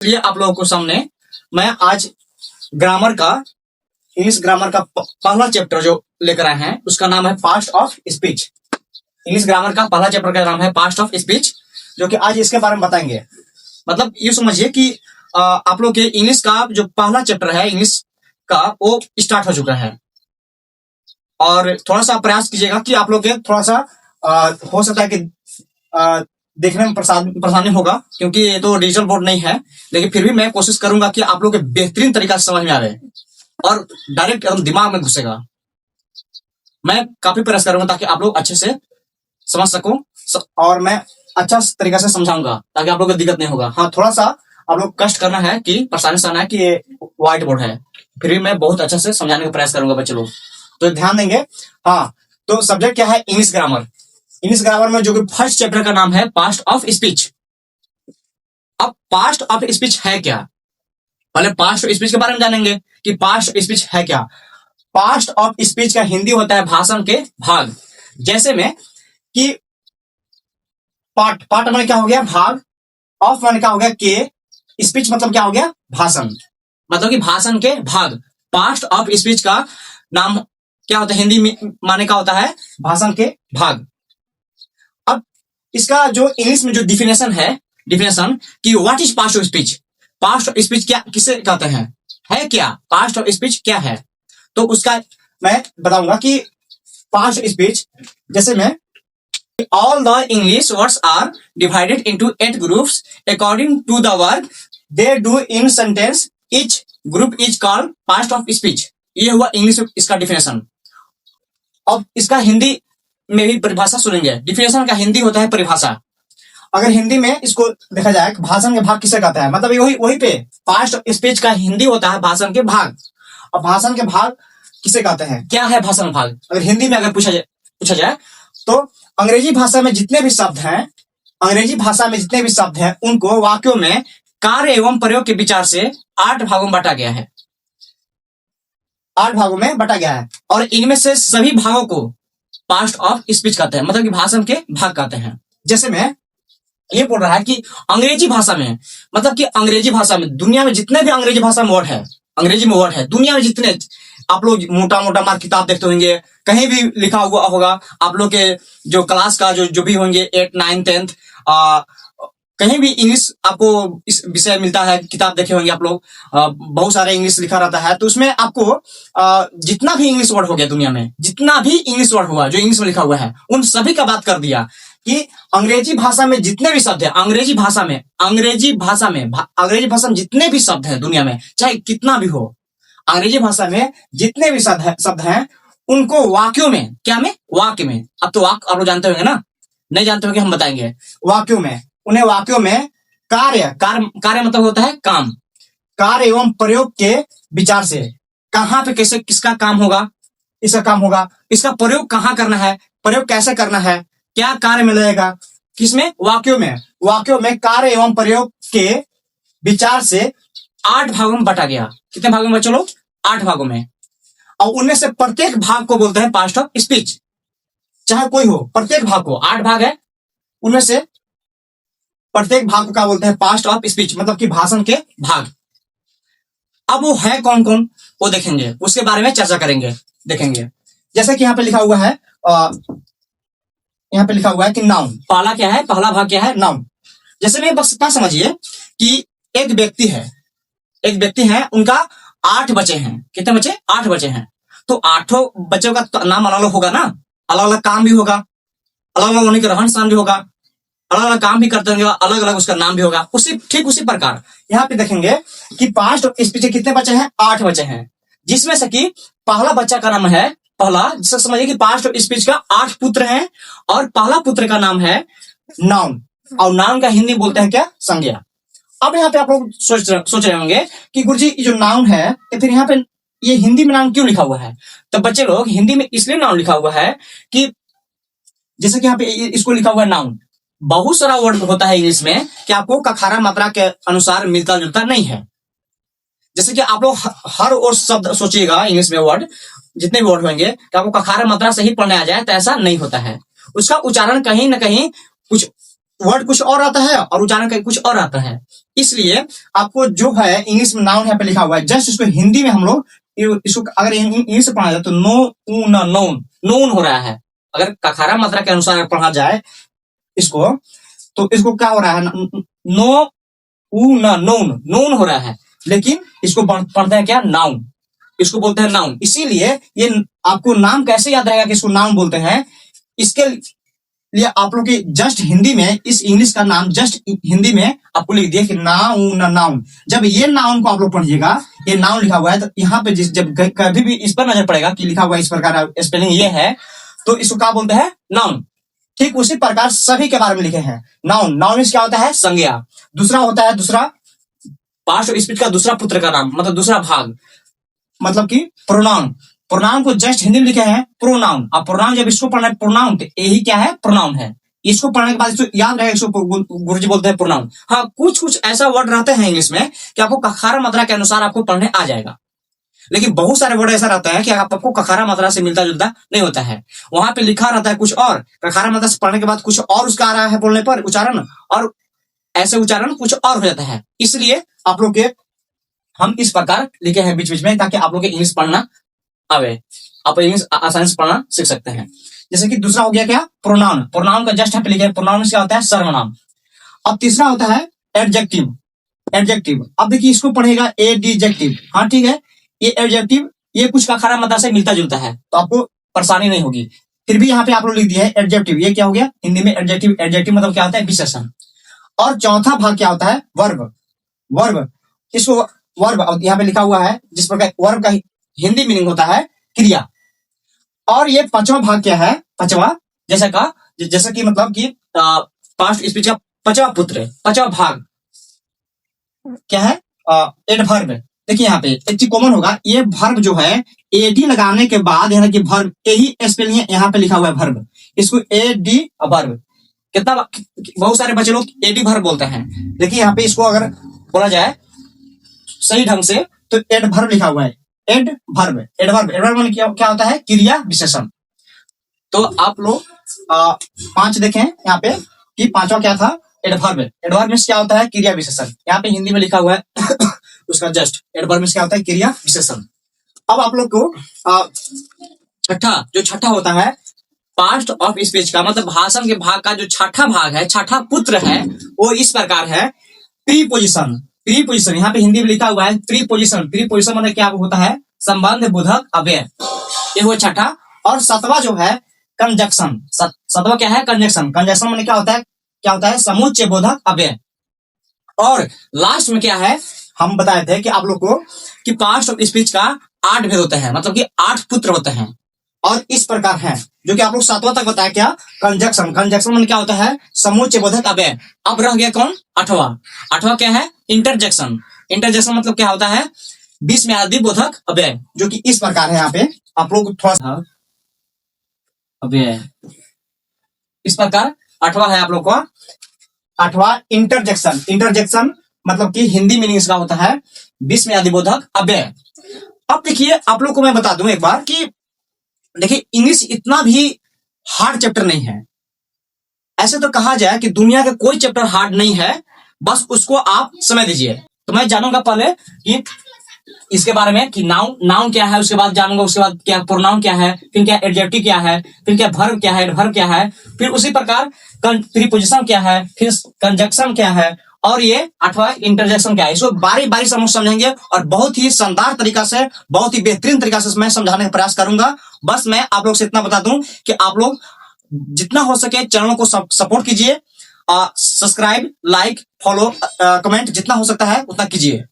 लिए आप लोगों को सामने मैं आज ग्रामर का इंग्लिश ग्रामर का पहला चैप्टर जो लेकर आए हैं उसका नाम है past of speech. English grammar का पहला चैप्टर का नाम है पास्ट ऑफ स्पीच, जो कि आज इसके बारे में बताएंगे। मतलब ये समझिए कि आप लोग के इंग्लिश का जो पहला चैप्टर है इंग्लिश का वो स्टार्ट हो चुका है, और थोड़ा सा प्रयास कीजिएगा कि आप लोग के थोड़ा सा हो सकता है कि देखने में परेशानी होगा, क्योंकि ये तो डिजिटल बोर्ड नहीं है, लेकिन फिर भी मैं कोशिश करूंगा कि आप लोग के बेहतरीन तरीका से समझ में आवे और डायरेक्ट एकदम दिमाग में घुसेगा। मैं काफी प्रयास करूंगा ताकि आप लोग अच्छे से समझ सको, और मैं अच्छा तरीका से समझाऊंगा ताकि आप लोग को दिक्कत नहीं होगा। हाँ, थोड़ा सा आप लोग कष्ट करना है कि परेशानी से आना है कि ये व्हाइट बोर्ड है, फिर भी मैं बहुत अच्छे से समझाने का प्रयास करूंगा बच्चे लोग, तो ध्यान देंगे। हाँ, तो सब्जेक्ट क्या है? English grammar. इंग्लिश ग्रामर में जो कि फर्स्ट चैप्टर का नाम है पास्ट ऑफ स्पीच। अब पास्ट ऑफ स्पीच है क्या? पहले पास्ट ऑफ स्पीच के बारे में जानेंगे कि पास्ट ऑफ स्पीच है क्या। पास्ट ऑफ स्पीच का हिंदी होता है भाषण के भाग। जैसे में कि पार्ट माने क्या हो गया? भाग। ऑफ माने क्या हो गया? के। स्पीच मतलब क्या हो गया? भाषण, मतलब कि भाषण के भाग। पास्ट ऑफ स्पीच का नाम क्या होता है? हिंदी में माने क्या होता है? भाषण के भाग। अब इसका जो इंग्लिश में जो डिफिनेशन कि what is past of speech. Past of speech क्या किसे कहते हैं, है क्या? पास्ट ऑफ स्पीच क्या है, तो उसका मैं बताऊंगा कि पास्ट ऑफ स्पीच जैसे में all the English words are divided into 8 groups according to the work they do in sentence. Each group is called past of speech. ये हुआ इंग्लिश इसका डिफिनेशन। अब इसका हिंदी में भी परिभाषा सुनेंगे। डिफिनेशन का हिंदी होता है परिभाषा। अगर हिंदी में इसको देखा जाए भाषण के भाग किसे कहता है, मतलब वही पे पास्ट ऑफ स्पीच का हिंदी होता है भाषण के भाग। अब भाषण के भाग किसे कहते हैं, क्या है भाषण भाग? अगर हिंदी में अगर पूछा जाए तो अंग्रेजी भाषा में जितने भी शब्द हैं उनको वाक्यों में कार्य एवं प्रयोग के विचार से 8 भागों में बांटा गया है। 8 भागों में बांटा गया है, और इनमें से सभी भागों को पास्ट ऑफ स्पीच कहते हैं, मतलब कि भाषण के भाग कहते हैं। जैसे में ये बोल रहा है कि अंग्रेजी भाषा में, मतलब कि अंग्रेजी भाषा में दुनिया में जितने भी अंग्रेजी भाषा में वर्ड है, अंग्रेजी में वर्ड है दुनिया में जितने, आप लोग मोटा मार किताब देखते होंगे, कहीं भी लिखा हुआ होगा, आप लोग के जो क्लास का जो भी होंगे 8, 9, 10 कहीं भी इंग्लिश आपको इस विषय मिलता है, किताब देखे होंगे आप लोग, बहुत सारे इंग्लिश लिखा रहता है, तो उसमें आपको जितना भी इंग्लिश वर्ड हो गया दुनिया में, जितना भी इंग्लिश वर्ड हुआ जो इंग्लिश में लिखा हुआ है, उन सभी का बात कर दिया कि अंग्रेजी भाषा में जितने भी शब्द है, अंग्रेजी भाषा में जितने भी शब्द है दुनिया में, चाहे कितना भी हो, अंग्रेजी भाषा में जितने भी शब्द हैं उनको वाक्यों में, वाक्य में, अब तो वाक्य आप लोग जानते होंगे ना, नहीं जानते होंगे हम बताएंगे। उन्हें वाक्यों में कार्य मतलब होता है काम, कार्य एवं प्रयोग के विचार से, कहां पे कैसे किसका काम होगा, इसका काम होगा, इसका प्रयोग कहां करना है, प्रयोग कैसे करना है, क्या कार्य में लगेगा, किसमें? वाक्यों में कार्य एवं प्रयोग के विचार से 8 भागों में बांटा गया। कितने भागों में चलो? 8 भागों में। और उनमें से प्रत्येक भाग को बोलते हैं पास्ट ऑफ स्पीच, चाहे कोई हो, प्रत्येक भाग को, 8 भाग है, उनमें से प्रत्येक भाग को क्या बोलते हैं? पास्ट ऑफ स्पीच, मतलब कि भाषण के भाग। अब वो है कौन कौन, वो देखेंगे, उसके बारे में चर्चा करेंगे, देखेंगे। जैसे कि यहाँ पे लिखा हुआ है कि नाउन, पहला क्या है? पहला भाग क्या है? नाउन। जैसे में बस इतना समझिए कि एक व्यक्ति है, उनका 8 बच्चे हैं। कितने बच्चे? 8 बच्चे हैं। तो 8 बच्चों का तो नाम अलग अलग होगा ना, अलग अलग काम भी होगा, अलग अलग उनके रहन सहन भी होगा, अलग अलग काम भी करते होंगे, अलग अलग उसका नाम भी होगा। ठीक उसी प्रकार यहाँ पे देखेंगे कि पास्ट ऑफ स्पीच कितने बच्चे हैं? 8 बच्चे हैं, जिसमें से कि पहला बच्चा का नाम है, जिससे समझिए कि पास्ट ऑफ स्पीच का 8 पुत्र हैं, और पहला पुत्र का नाम है नाउन, और नाउन का हिंदी बोलते हैं क्या? संज्ञा। अब यहाँ पे आप लोग सोच रहे होंगे कि गुरुजी जो नाउन है, फिर यहाँ पे ये हिंदी में नाउन क्यों लिखा हुआ है? तो बच्चे लोग, हिंदी में इसलिए नाउन लिखा हुआ है कि जैसे कि यहाँ पे इसको लिखा हुआ है नाउन, बहुत सारा वर्ड होता है इंग्लिश में कि आपको कखारा मात्रा के अनुसार मिलता जुलता नहीं है। जैसे कि आप लोग हर और शब्द सोचिएगा इंग्लिश में वर्ड, जितने भी वर्ड होंगे कि आपको कखारा मात्रा से ही पढ़ने आ जाए, तो ऐसा नहीं होता है। उसका उच्चारण कहीं ना कहीं कुछ वर्ड कुछ और आता है और उच्चारण का कुछ और आता है। इसलिए आपको जो है इंग्लिश में नाउन यहाँ पे लिखा हुआ है, जस्ट इसको हिंदी में हम लोग इसको अगर इंग्लिश से पढ़ा जाए तो नो ऊ न नोन, नोन हो रहा है। अगर कखारा मात्रा के अनुसार पढ़ा जाए इसको तो इसको क्या हो रहा है, नो ऊ न नोन, नोन हो रहा है। लेकिन इसको पढ़ते हैं क्या, नाउन, इसको बोलते हैं नाउन। इसीलिए ये आपको नाम कैसे याद रहेगा कि इसको नाउन बोलते हैं, इसके लिए आप लोग की जस्ट हिंदी में इस इंग्लिश का नाम जस्ट हिंदी में आपको लिख दिया कि नाउन, नाउन। जब ये नाउन को आप लोग पढ़िएगा, ये नाउन लिखा हुआ है तो यहाँ पे जब कभी भी इस पर नजर पड़ेगा कि लिखा हुआ इस प्रकार स्पेलिंग ये है तो इसको क्या बोलते हैं, नाउन। ठीक उसी प्रकार सभी के बारे में लिखे हैं। नाउन, नाउन क्या होता है, संज्ञा। दूसरा होता है, दूसरा पास्ट ऑफ स्पीच का दूसरा पुत्र का नाम, मतलब दूसरा भाग, मतलब कि प्रोनाउन। प्रोनाउन को जस्ट हिंदी में लिखे हैं प्रोनाउन। अब प्रोनाउन जब इसको पढ़ना है प्रोनाउन, यही क्या है, प्रोनाउन है। इसको पढ़ने के बाद इसको याद रहेगा, इसको गुरुजी बोलते हैं प्रोनाउन। हाँ, कुछ कुछ ऐसा वर्ड रहते हैं इंग्लिश में कि आपको कखारा मात्रा के अनुसार आपको पढ़ने आ जाएगा, लेकिन बहुत सारे वर्ड ऐसा रहता है कि आपको कखारा मात्रा से मिलता जुलता नहीं होता है। वहां पे लिखा रहता है कुछ और, कखारा मात्रा से पढ़ने के बाद कुछ और उसका आ रहा है बोलने पर उच्चारण, और ऐसे उच्चारण कुछ और हो जाता है। इसलिए आप लोग के हम इस प्रकार लिखे हैं बीच बीच में, ताकि आप लोग इंग्लिश पढ़ना आवे, आप इंग्लिश आसानी से पढ़ना सीख सकते हैं। जैसे कि दूसरा हो गया क्या, प्रोनाउन। प्रोनाउन का जस्ट यहाँ पे लिखे हैं, प्रोनाउन क्या होता है, सर्वनाम। अब तीसरा होता है एडजेक्टिव। एडजेक्टिव, अब देखिए इसको पढ़ेगा एडजेक्टिव। हाँ ठीक है, ये एडजेक्टिव ये कुछ का खरा मतलब से मिलता जुलता है तो आपको परेशानी नहीं होगी। फिर भी यहाँ पे आप लोग लिख दिया है एडजेक्टिव। ये क्या हो गया हिंदी में एडजेक्टिव। एडजेक्टिव मतलब क्या होता है, विशेषण। और चौथा भाग क्या होता है, वर्ब। वर्ब, इसको वर्ब यहाँ पे लिखा हुआ है जिस प्रकार वर्ब का हिंदी मीनिंग होता है क्रिया। और ये पांचवा भाग क्या है, पांचवा, जैसा कि मतलब कि पास्ट स्पीच का पांचवा पुत्र, पांचवा भाग क्या है, एडवर्ब। देखिए यहाँ पे एक चीज कॉमन होगा, ये वर्ब जो है एडी लगाने के बाद यानी कि वर्ब, यही स्पेलिंग यहाँ पे लिखा हुआ है वर्ब, इसको एडी वर्ब। कितना बहुत सारे बच्चे लोग एडी वर्ब बोलते हैं। देखिए यहाँ पे इसको अगर बोला जाए सही ढंग से तो एडवर्ब लिखा हुआ है, एडवर्ब। एडवर्ब, एडवर्ब मतलब क्या होता है, क्रिया विशेषण। तो आप लोग 5 देखें यहाँ पे कि पांचवा क्या था, एडवर्ब। एडवर्ब में क्या होता है, क्रिया विशेषण। यहाँ पे हिंदी में लिखा हुआ है उसका जस्ट एडवर्ब में क्या होता है, क्रिया विशेषण। अब आप लोग को छठा होता है पास्ट ऑफ स्पीच का, मतलब भाषण के भाग का जो छठा भाग है, छठा पुत्र है, वो इस प्रकार है, प्रीपोजिशन। प्रीपोजिशन यहाँ पे हिंदी में लिखा हुआ है प्रीपोजिशन। प्रीपोजिशन मतलब क्या होता है, संबंध बोधक अव्यय, ये वो छठा। और सातवां जो है कंजक्शन। सातवां क्या है, कंजक्शन। कंजक्शन मतलब क्या होता है, समुच्चय बोधक अव्यय। और लास्ट में क्या है, हम बताए थे कि आप लोग को कि पास्ट ऑफ स्पीच का 8 भेद होते हैं, मतलब कि 8 पुत्र होते हैं। और इस प्रकार है जो कि आप लोग 7वां तक बताया क्या, कंजक्शन। कंजक्शन में क्या होता है, समुच्चय बोधक अव्यय। अब रह गया कौन, 8वां क्या है, इंटरजेक्शन। इंटरजेक्शन मतलब क्या होता है, बीच में आदि बोधक अव्यय, जो कि इस प्रकार है। यहाँ पे आप लोग थोड़ा सा अव्यय इस प्रकार 8वां है आप लोग का, 8वां इंटरजेक्शन। इंटरजेक्शन मतलब कि हिंदी मीनिंग इसका होता है बीच में आदि बोधक अव्यय। अब देखिए आप लोग को मैं बता दूं एक बार कि देखिए इंग्लिश इतना भी हार्ड चैप्टर नहीं है। ऐसे तो कहा जाए कि दुनिया का कोई चैप्टर हार्ड नहीं है, बस उसको आप समय दीजिए। तो मैं जानूंगा पहले कि इसके बारे में कि नाउन क्या है, उसके बाद जानूंगा उसके बाद क्या प्रोनाउन क्या है, फिर क्या एडजेक्टिव क्या है, फिर क्या वर्ब क्या है, एडवर्ब क्या है, फिर उसी प्रकार प्रीपोजिशन क्या है, फिर कंजक्शन क्या है, और ये 8वां इंटरजेक्शन क्या है। इसको बारी बारी समझेंगे और बहुत ही शानदार तरीका से, बहुत ही बेहतरीन तरीका से मैं समझाने का प्रयास करूंगा। बस मैं आप लोग से इतना बता दूं कि आप लोग जितना हो सके चैनल को सपोर्ट कीजिए, सब्सक्राइब, लाइक, फॉलो, कमेंट जितना हो सकता है उतना कीजिए।